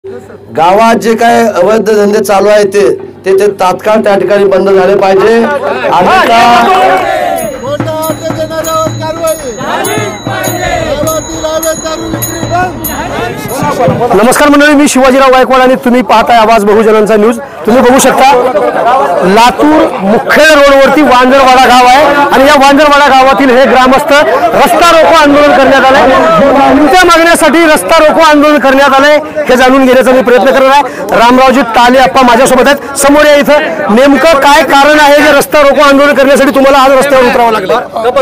गावात जे काय अवैध धंदे चालू आहेत ते तात्काळ त्या ठिकाणी बंद झाले पाहिजे। नमस्कार मंडळी, मी शिवाजीराव गायकवाड आणि तुम्ही पाहताय आवाज बहुजनांचा न्यूज। तुम्ही बघू शकता लातूर मुखेड रोडवरती वांजरवाडा गाव आहे आणि या वांजरवाडा गावातील हे ग्रामस्थ रस्ता रोको आंदोलन करण्यात आले। कोणत्या मागण्यासाठी रस्ता रोको आंदोलन करण्यात आले हे जाणून घेण्याचा मी प्रयत्न करणार आहे। रामरावजी ताले आप्पा माझ्यासोबत आहेत, समोर या इथं नेमकं काय कारण आहे जे रस्ता रोको आंदोलन करण्यासाठी तुम्हाला आज रस्त्यावर उतरावं लागलं?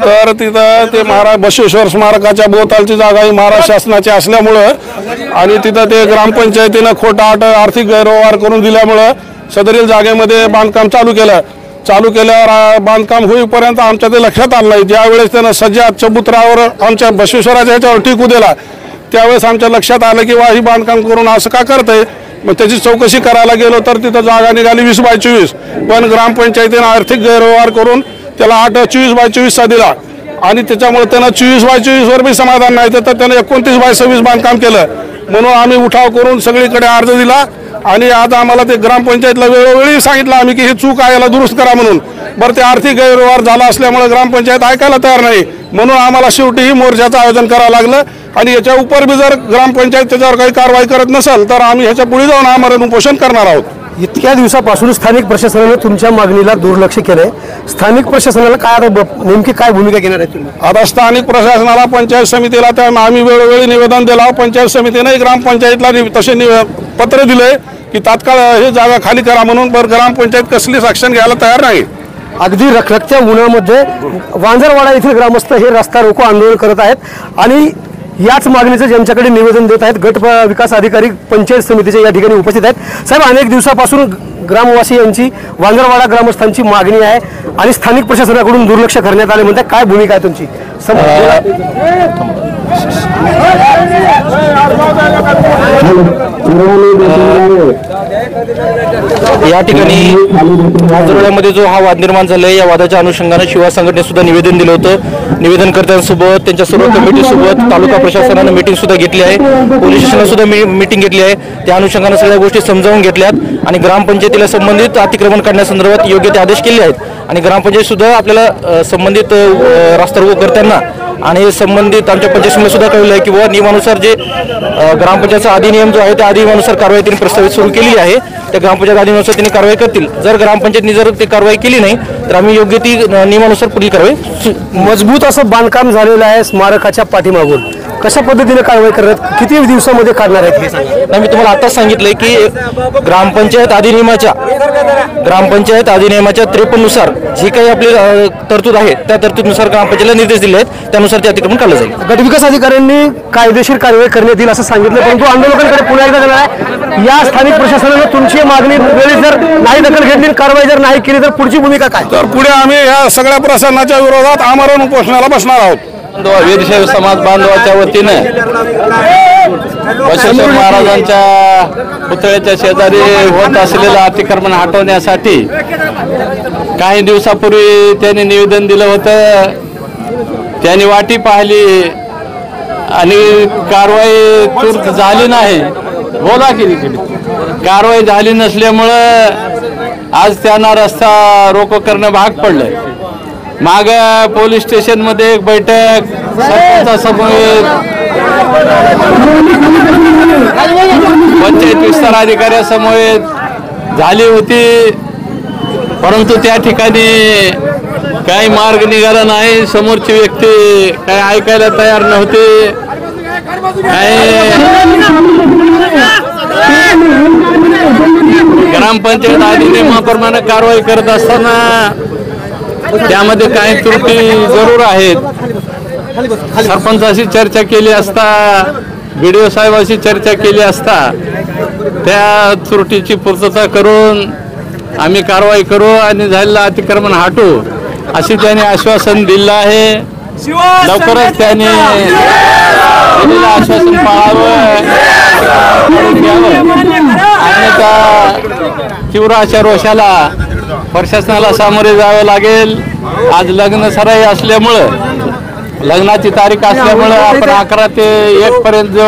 तर तिथं ते महाराज बसवेश्वर स्मारकाच्या भोवतालची जागा ही महाराष्ट्र शासनाची असल्यामुळं आणि तिथं ते ग्रामपंचायतीनं खोटा आर्थिक गैरव्यवहार करून दिल्यामुळं सदरील जागेमध्ये बांधकाम चालू केल्यावर बांधकाम होईपर्यंत आमच्या ते लक्षात आलं नाही। ज्यावेळेस त्यानं सज्जाद चबुतरावर आमच्या बसवेश्वराच्या ह्याच्यावर टिकू दिला त्यावेळेस आमच्या लक्षात आलं की ही बांधकाम करून असं का करतंय। मग त्याची चौकशी करायला गेलो तर तिथं जागा निघाली 20/24, पण ग्रामपंचायतीनं आर्थिक गैरव्यवहार करून त्याला 24/24 दिला आणि त्याच्यामुळे त्यानं 24/24 वर बी समाधान नाही तर त्यानं 29/26 बांधकाम केलं। म्हणून आम्ही उठाव करून सगळीकडे अर्ज दिला आणि आज आम्हाला ते ग्रामपंचायतला वेळोवेळी सांगितलं आम्ही की ही चूक आहे याला दुरुस्त करा म्हणून। बरं ते आर्थिक गैरव्यवहार झाला असल्यामुळे ग्रामपंचायत ऐकायला तयार नाही, म्हणून आम्हाला शेवटी ही मोर्चाचं आयोजन करावं लागलं आणि याच्या उपर बी जर ग्रामपंचायत त्याच्यावर काही कारवाई करत नसेल तर आम्ही ह्याच्या पुढे जाऊन आमरण उपोषण करणार आहोत। इतक्या दिवसापासून स्थानिक प्रशासनाने तुमच्या मागणीला दुर्लक्ष केलंय, स्थानिक प्रशासनाला काय नेमकी काय भूमिका घेणार आहे तुम्ही? आता स्थानिक प्रशासनाला पंचायत समितीला त्या आम्ही वेळोवेळी निवेदन दिलं। पंचायत समितीने ग्रामपंचायतला तसे पत्र दिले की तात्काळ हे जागा खाली करा म्हणून, पण ग्रामपंचायत कसलीच ऍक्शन घ्यायला तयार नाही। अगदी रखरखत्या उन्हामध्ये वांजरवाडा येथील ग्रामस्थ हे रस्ता रोको आंदोलन करत आहेत आणि याच मागणीचं ज्यांच्याकडे निवेदन देत आहेत गट विकास अधिकारी पंचायत समितीचे या ठिकाणी उपस्थित आहेत। साहेब, अनेक दिवसापासून ग्रामवासी यांची वांजरवाडा ग्रामस्थांची मागणी आहे आणि स्थानिक प्रशासनाकडून दुर्लक्ष करण्यात आले म्हणते, काय भूमिका आहे तुमची? या ठिकाणी वांजरवाड्यामध्ये जो हा वाद निर्माण झालाय या वादाच्या अनुषंगाने शिवा संघटनेने सुद्धा निवेदन दिलं होतं। निवेदनकर्त्यांसोबत त्यांच्या सर्व कमिटीसोबत तालुका प्रशासनाने मीटिंग सुद्धा घेतली आहे, पोलीस स्टेशनला सुद्धा मीटिंग घेतली आहे। त्या अनुषंगाने सगळ्या गोष्टी समजावून घेतल्यात आणि ग्रामपंचायतीला संबंधित अतिक्रमण करण्यासंदर्भात योग्य ते आदेश केले आहेत आणि ग्रामपंचायत सुद्धा आपल्याला संबंधित रस्ता रोको करताना आणि संबंधित आमच्या पंचायत सुद्धा कळलं आहे की बाबा नियमानुसार जे ग्रामपंचायतचा अधिनियम जो आहे त्या अधिनियमानुसार कारवाई त्यांनी प्रस्तावित सुरू केली आहे। त्या ग्रामपंचायत अधिनियमानुसार त्यांनी कारवाई करतील। जर ग्रामपंचायतनी जर ती कारवाई केली नाही तर आम्ही योग्य ती नियमानुसार पुढील कारवाई मजबूत असं बांधकाम झालेलं आहे स्मारकाच्या पाठीमागून, कशा पद्धतीने कारवाई करतात, किती दिवसामध्ये करणार आहेत हे सांगा? नाही, मी तुम्हाला आताच सांगितलंय की ग्रामपंचायत अधिनियमाच्या 53 नुसार जी काही आपली तरतूद आहे त्या तरतूदनुसार ग्रामपंचायतीला निर्देश दिले आहेत, त्यानुसार ते अतिक्रमण काढलं जाईल। गटविकास अधिकाऱ्यांनी कायदेशीर कारवाई करण्यात येईल असं सांगितलं, परंतु आंदोलकांकडे पुन्हा एकदा जाणार आहे। या स्थानिक प्रशासनाने तुमची मागणी वेळी जर नाही दखल घेतली, कारवाई जर नाही केली तर पुढची भूमिका काय? तर पुढे आम्ही या सगळ्या प्रशासनाच्या विरोधात आमरण उपोषणाला बसणार आहोत। वीरशैव समाज बांधवाच्या वतीने बसवेश्वर महाराजांच्या पुतळ्याच्या शेजारी होत असलेलं अतिक्रमण हटवण्यासाठी काही दिवसापूर्वी त्यांनी निवेदन दिलं होतं, त्यांनी वाटी पाहिली आणि कारवाई तूर्त झाली नाही। बोला की कारवाई झाली नसल्यामुळं आज त्यांना रस्ता रोको करणं भाग पडलंय। माग पोलीस स्टेशन मध्ये एक बैठक सरपंचासमवेत पंचायत विस्तार अधिकाऱ्यासमवेत झाली होती, परंतु त्या ठिकाणी काही मार्ग निघाला नाही। समोरची व्यक्ती काही ऐकायला तयार नव्हती। ग्रामपंचायत अधिनियमाप्रमाणे कारवाई करत असताना त्यामध्ये काही त्रुटी जरूर आहेत। सरपंचाशी चर्चा केली असता, BDO साहेबांशी चर्चा केली असता त्या त्रुटीची पूर्तता करून आम्ही कारवाई करू आणि झालेलं अतिक्रमण हटू अशी त्यांनी आश्वासन दिलं आहे। लवकरच त्यांनी दिलेलं आश्वासन पाळावं आणि त्या तीव्र अशा रोषाला प्रशासनाला सामोरे जावे लागेल। आज लग्न सराई असल्यामुळं, लग्नाची तारीख असल्यामुळं आपण 11 ते 1 पर्यंत जो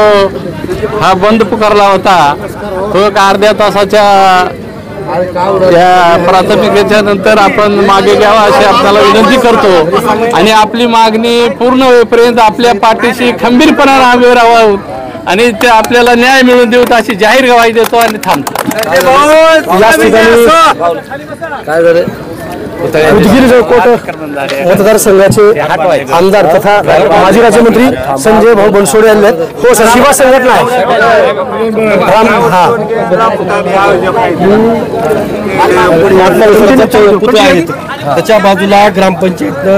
हा बंद पुकारला होता तो एक अर्ध्या तासाच्या त्या प्राथमिकतेच्या नंतर आपण मागे घ्यावा अशी आपल्याला विनंती करतो आणि आपली मागणी पूर्ण होईपर्यंत आपल्या पाठीशी खंबीरपणाने आम्ही राहावं आणि ते आपल्याला न्याय मिळवून देऊ अशी जाहीर ग्वाही देतो आणि थांबतो. काय झालं उदगीर मतदारसंघाचे आमदार तथा माजी राज्यमंत्री संजय भाऊ बनसोडे यांनी हो सर शिवा संघटना आहे त्याच्या बाजूला ग्रामपंचायतनं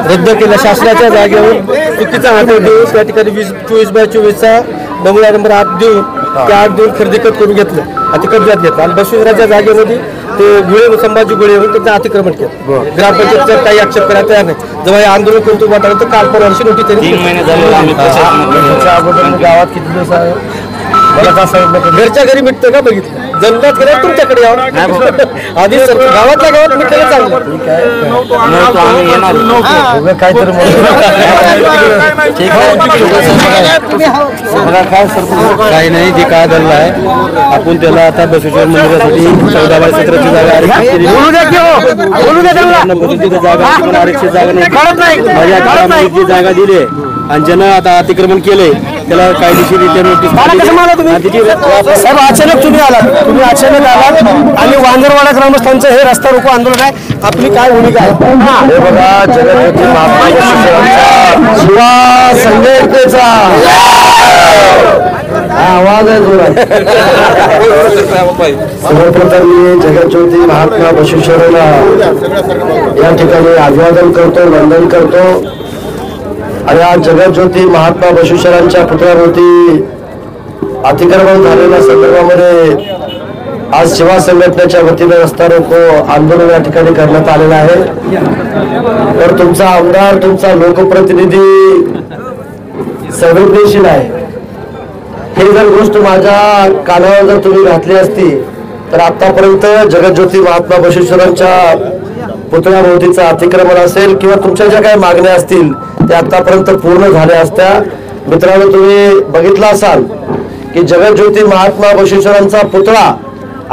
रद्द केल्या शासनाच्या जागेवर चुकीचा हात देऊन त्या ठिकाणी 24/24चा बंगला नंबर 8 देऊन त्या 8 देऊन खरेदी करून घेतलं आणि कब्जात घेतलं आणि बसवेश्वराच्या जागेमध्ये ते गुळे संभाजी गुळे म्हणून त्यांचं अतिक्रमण केलं. ग्रामपंचायतचा काही आक्षेप करायला तयार नाही. जेव्हा हे आंदोलन करतो वाटायला तर काल परवा नोटीस त्यांनी 3 महिने झाले गावात किती दिवस आहे घरच्या घरी मिटतं का बघितलं जनता केलं तुमच्याकडे यावं आधी गावातल्या गावात मिटलं चांगलं काही नाही जे काय झालं आहे आपण त्याला आता बसवेश्वर मंदिरासाठी 14/17ची जागा आरक्षित जागा नाही माझ्या जी जागा दिली आणि ज्यानं आता अतिक्रमण केलंय त्याला कायदेशीररित्या नोटीस साहेब अचानक तुम्ही अचानक आलात आणि वांजरवाडा ग्रामस्थांचं हे रस्ता रोको आंदोलन आहे आपली काय भूमिका आहे? हे बघा जगज्योती महात्मा शिवा संघटनेचा आवाज आहे जोरात. सर्वप्रथम मी जगज्योती महात्मा बसवेश्वरांना या ठिकाणी अभिवादन करतो वंदन करतो आणि आज जगज्योती महात्मा बसवेश्वरांच्या पुतळ्यावरती अतिक्रमण झालेल्या संदर्भामध्ये आज शिवा संघटनेच्या वतीने रस्ता रोको आंदोलन या ठिकाणी करण्यात आलेलं आहे. तर तुमचा आमदार तुमचा लोकप्रतिनिधी संवेदनशील आहे. ही जर गोष्ट माझ्या कानावर जर तुम्ही घातली असती तर आतापर्यंत जगज्योती महात्मा बसवेश्वरांच्या पुतळ्याभोवतीचं अतिक्रमण असेल किंवा तुमच्या ज्या काही मागण्या असतील त्या आतापर्यंत पूर्ण झाल्या असत्या. मित्रांनो तुम्ही बघितलं असाल की जगज्योती महात्मा बसवेश्वरांचा पुतळा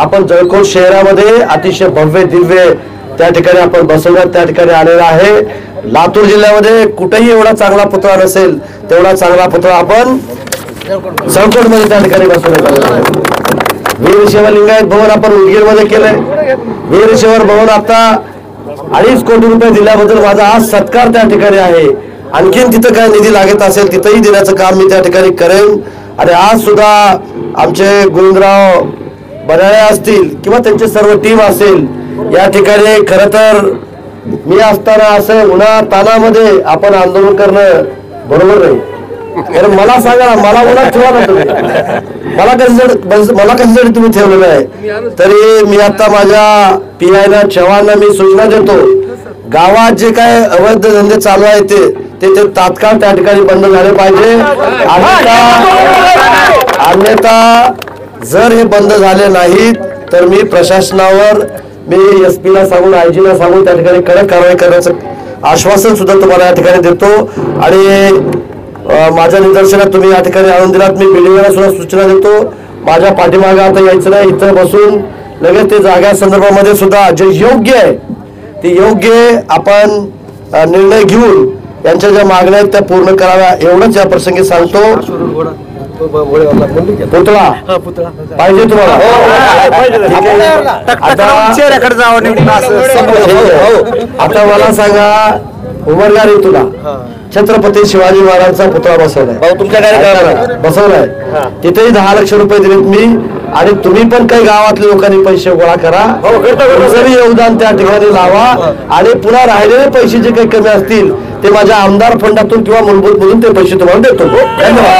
आपण जळकोट शहरामध्ये अतिशय भव्य दिव्य त्या ठिकाणी आपण बसवण्यात त्या ठिकाणी आलेला आहे. लातूर जिल्ह्यामध्ये कुठेही एवढा चांगला पुतळा नसेल तेवढा चांगला पुतळा आपण जळकोट मध्ये त्या ठिकाणी बसवण्यात आलेला आहे. वीरशैव लिंगायत भवन आपण उदगीरमध्ये केलंय. वीरशैव भवन आता 2.5 कोटी रुपये दिल्याबद्दल माझा आज सत्कार त्या ठिकाणी आहे. आणखीन तिथं काय निधी लागत असेल तिथंही देण्याचं काम मी त्या ठिकाणी करेन. आणि आज सुद्धा आमचे गोविंदराव बराळे असतील किंवा त्यांचे सर्व टीम असेल या ठिकाणी खरं तर मी असताना असं उन्हा तानामध्ये आपण आंदोलन करणं बरोबर नाही. कारण मला सांगा ना मला उन्हात ठेवा ना तुम्ही मला कशासाठी तुम्ही ठेवलेलं आहे. तरी मी आता माझ्या PI चव्हाणना मी सूचना देतो गावात जे काय अवैध धंदे चालू आहेत ते तात्काळ त्या ठिकाणी बंद झाले पाहिजे. अन्यथा जर हे बंद झाले नाहीत तर मी प्रशासनावर मी SP ला सांगून IG ला सांगून त्या ठिकाणी कडक कारवाई करण्याचं आश्वासन सुद्धा तुम्हाला या ठिकाणी देतो. आणि माझ्या निदर्शनात तुम्ही या ठिकाणी आणून दिलात. मी बिल्डिंगला सुद्धा सूचना देतो माझ्या पाठीमागे आता यायचं नाही. इथं बसून लगेच ते जागा संदर्भामध्ये सुद्धा जे योग्य आहे ते योग्य आपण निर्णय घेऊन यांच्या ज्या मागण्या आहेत त्या पूर्ण कराव्या एवढंच या प्रसंगी सांगतो. पुतळा पाहिजे तुम्हाला आता मला सांगा उमरगा रे तुला छत्रपती शिवाजी महाराजांचा पुतळा बसवलाय बसवलाय तिथेही 10 लाख रुपये दिलेत मी. आणि तुम्ही पण काही गावातल्या लोकांनी पैसे गोळा करा तुमचंही योगदान त्या ठिकाणी लावा. आणि पुन्हा राहिलेले पैसे जे काही कमी असतील ते माझ्या आमदार फंडातून किंवा मूलभूत मधून ते पैसे तुम्हाला देतो. धन्यवाद.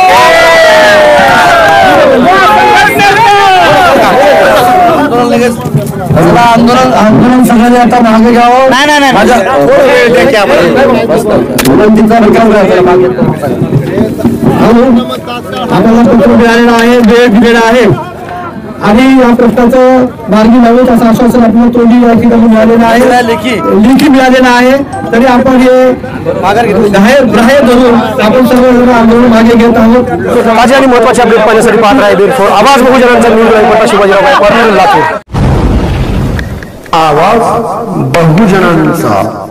आंदोलन सगळ्यांनी आता मागे घ्यावं. आपल्याला पत्र मिळालेलं आहे वेळ दिलेला आहे. आणि या प्रश्नाचं मार्गी लावेल असं आश्वासन आपल्याला तोंडी या ठिकाणी मिळालेलं आहे, लेखी मिळालेलं आहे. तरी आपण हे ग्राह्य धरून आपण सर्वजण आंदोलन मागे घेत आहोत. ताज्या आणि महत्वाच्या अपडेट पाहण्यासाठी पाहत राहा बिरफोर आवाज बहुजनांचा न्यूज रिपोर्टर शिवाजीराव गायकवाड, लातूर. आवाज बहुजनांचा.